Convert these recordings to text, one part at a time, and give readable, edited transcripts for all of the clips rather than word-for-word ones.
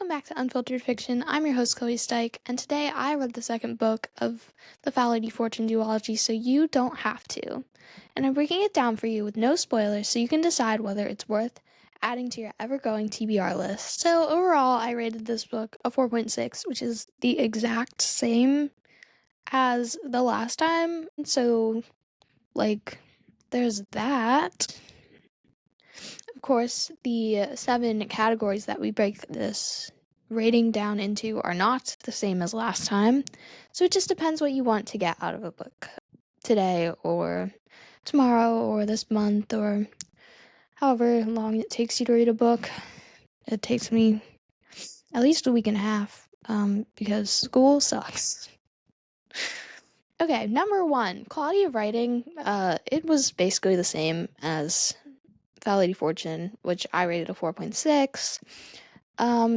Welcome back to Unfiltered Fiction. I'm your host, Chloe Stike, and today I read the second book of the Fality Fortune duology, so you don't have to. And I'm breaking it down for you with no spoilers so you can decide whether it's worth adding to your ever-growing TBR list. So overall, I rated this book a 4.6, which is the exact same as the last time. So, there's that. Of course, the 7 categories that we break this rating down into are not the same as last time, so it just depends what you want to get out of a book today or tomorrow or this month or however long it takes you to read a book. It takes me at least a week and a half because school sucks. Okay, number 1, quality of writing. It was basically the same as Fality Fortune, which I rated a 4.6.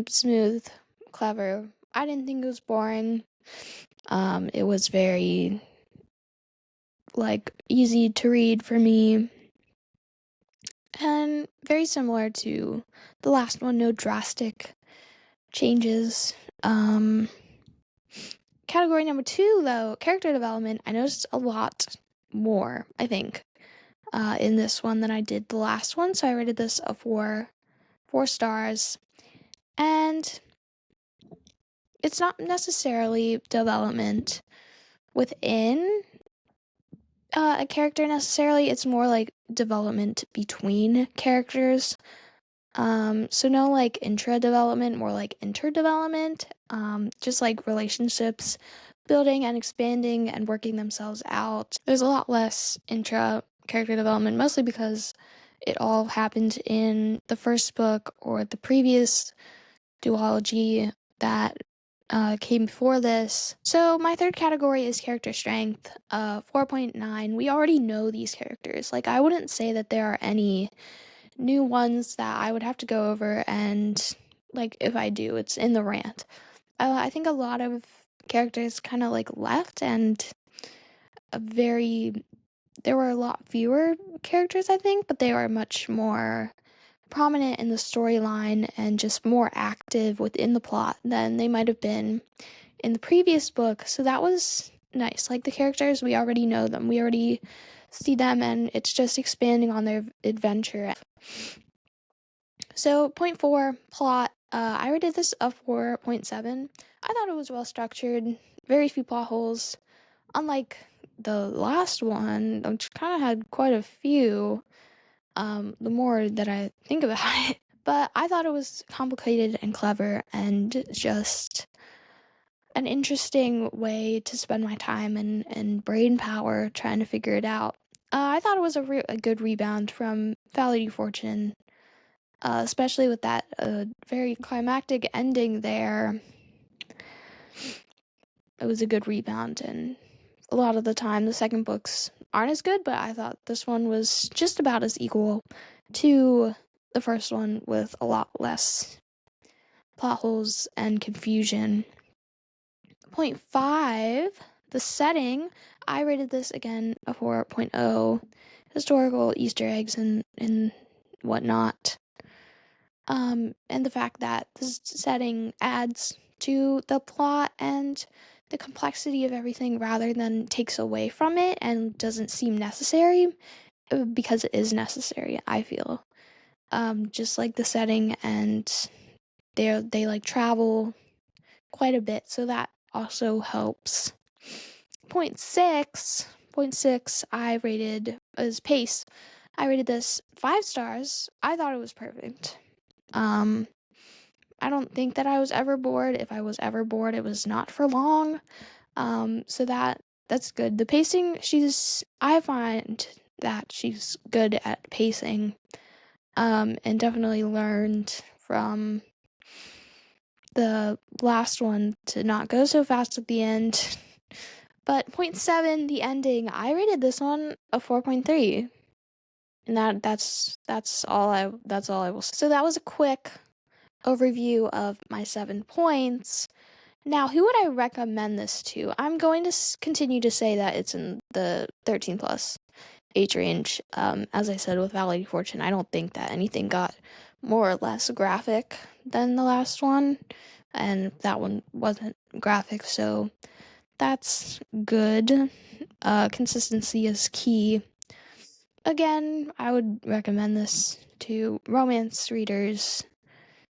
Smooth, clever. I didn't think it was boring. It was very, easy to read for me. And very similar to the last one, no drastic changes. Category number 2, though, character development. I noticed a lot more, I think, in this one than I did the last one, so I rated this a 4 stars. And it's not necessarily development within a character necessarily. It's more like development between characters. So no intra development, more like interdevelopment. Just like relationships building and expanding and working themselves out. There's a lot less intra character development, mostly because it all happened in the first book or the previous duology that came before this. So my third category is character strength, 4.9. We already know these characters. I wouldn't say that there are any new ones that I would have to go over, and if I do, it's in the rant. I think a lot of characters kind of left, and there were a lot fewer characters, I think, but they were much more prominent in the storyline and just more active within the plot than they might have been in the previous book. So that was nice. The characters, we already know them. We already see them, and it's just expanding on their adventure. So, point 4, plot. I rated this a 4.7. I thought it was well structured, very few plot holes. Unlike the last one, which kind of had quite a few, the more that I think about it. But I thought it was complicated and clever and just an interesting way to spend my time and brain power trying to figure it out. I thought it was a good rebound from Fality Fortune, especially with that very climactic ending there. It was a good rebound, and a lot of the time the second books aren't as good, but I thought this one was just about as equal to the first one with a lot less plot holes and confusion. Point 5, the setting. I rated this again a 4.0. Historical Easter eggs and whatnot. And the fact that this setting adds to the plot and the complexity of everything rather than takes away from it and doesn't seem necessary, because it is necessary, I feel. Just like the setting, and they travel quite a bit, so that also helps. Point 6, I rated as pace. I rated this 5 stars. I thought it was perfect. I don't think that I was ever bored. If I was ever bored, it was not for long. So that's good. The pacing, I find that she's good at pacing, and definitely learned from the last one to not go so fast at the end. But point 7, the ending, I rated this one a 4.3. And that's all I will say. So that was a quick overview of my 7 points. Now, who would I recommend this to? I'm going to continue to say that it's in the 13 plus age range. As I said with Fality Fortune, I don't think that anything got more or less graphic than the last one, and that one wasn't graphic, so that's good. Consistency is key. Again, I would recommend this to romance readers,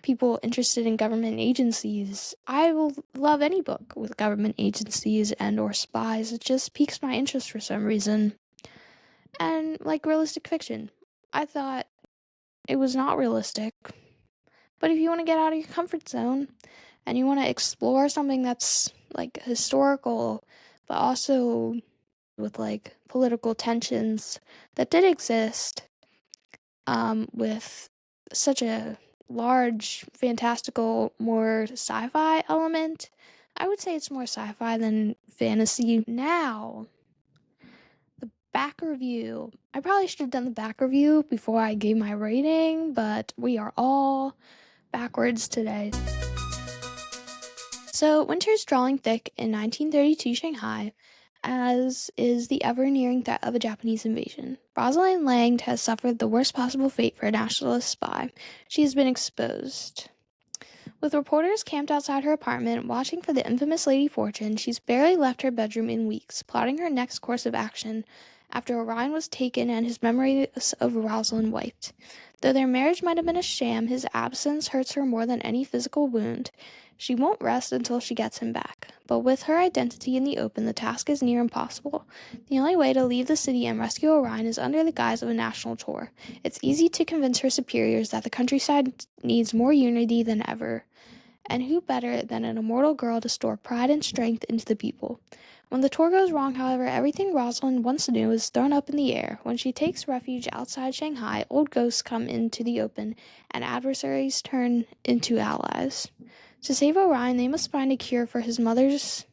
people interested in government agencies. I will love any book with government agencies and or spies. It just piques my interest for some reason. And like realistic fiction, I thought it was not realistic. But if you want to get out of your comfort zone and you want to explore something that's like historical, but also with like political tensions that did exist, with such a large, fantastical, more sci-fi element, I would say it's more sci-fi than fantasy. Now, the back review. I probably should have done the back review before I gave my rating, but we are all backwards today. So, winter's drawing thick in 1932 Shanghai, as is the ever nearing threat of a Japanese invasion. Rosalind Lang has suffered the worst possible fate for a nationalist spy. She has been exposed. With reporters camped outside her apartment, watching for the infamous Lady Fortune, she's barely left her bedroom in weeks, plotting her next course of action after Orion was taken and his memories of Rosalind wiped. Though their marriage might have been a sham, his absence hurts her more than any physical wound. She won't rest until she gets him back. But with her identity in the open, the task is near impossible. The only way to leave the city and rescue Orion is under the guise of a national tour. It's easy to convince her superiors that the countryside needs more unity than ever. And who better than an immortal girl to store pride and strength into the people? When the tour goes wrong, however, everything Rosalind once knew is thrown up in the air. When she takes refuge outside Shanghai, old ghosts come into the open, and adversaries turn into allies. To save Orion, they must find a cure for his mother's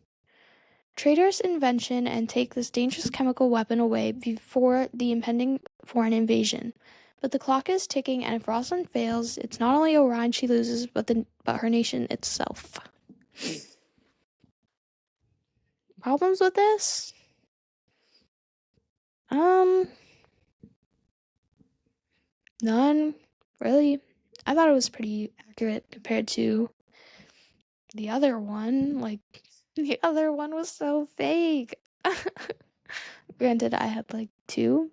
traitorous invention and take this dangerous chemical weapon away before the impending foreign invasion. But the clock is ticking, and if Rosalind fails, it's not only Orion she loses, but her nation itself. Problems with this? None, really. I thought it was pretty accurate compared to the other one. Like, the other one was so vague. Granted, I had like 2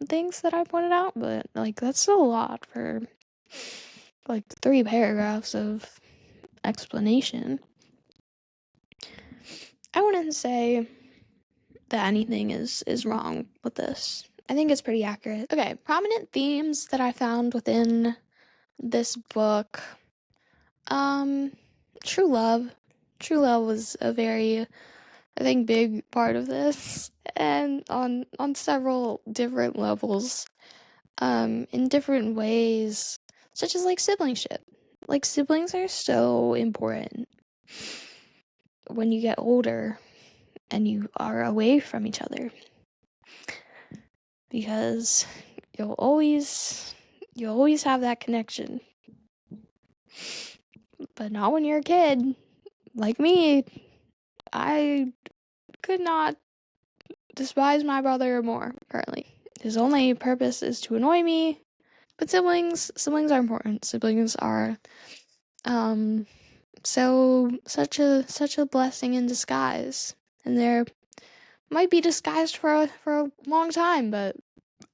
things that I pointed out, but like that's still a lot for like 3 paragraphs of explanation. I wouldn't say that anything is wrong with this. I think it's pretty accurate. Okay, prominent themes that I found within this book. True love. True love was a very, I think, big part of this, and on several different levels, in different ways, such as like siblingship. Like siblings are so important when you get older and you are away from each other, because you'll always have that connection. But not when you're a kid. Like me, I could not despise my brother more currently. His only purpose is to annoy me. But siblings are important. Siblings are such a blessing in disguise. And they're might be disguised for a long time, but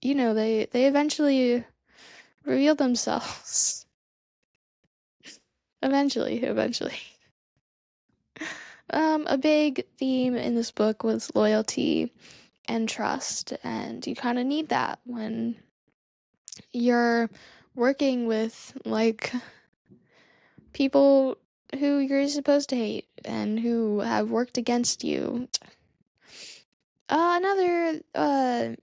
you know, they eventually reveal themselves. eventually. A big theme in this book was loyalty and trust, and you kind of need that when you're working with like people who you're supposed to hate and who have worked against you. Another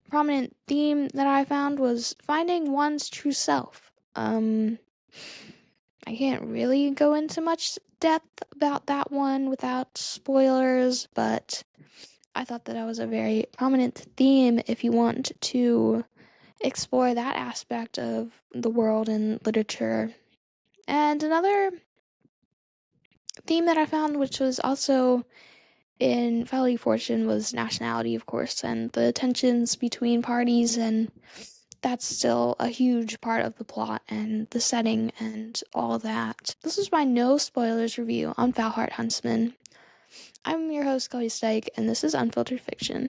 prominent theme that I found was finding one's true self. I can't really go into much depth about that one without spoilers, but I thought that was a very prominent theme if you want to explore that aspect of the world and literature. And another theme that I found, which was also in Family Fortune, was nationality, of course, and the tensions between parties and that's still a huge part of the plot and the setting and all that. This is my no spoilers review on Foulheart Huntsman. I'm your host, Chloe Stike, and this is Unfiltered Fiction.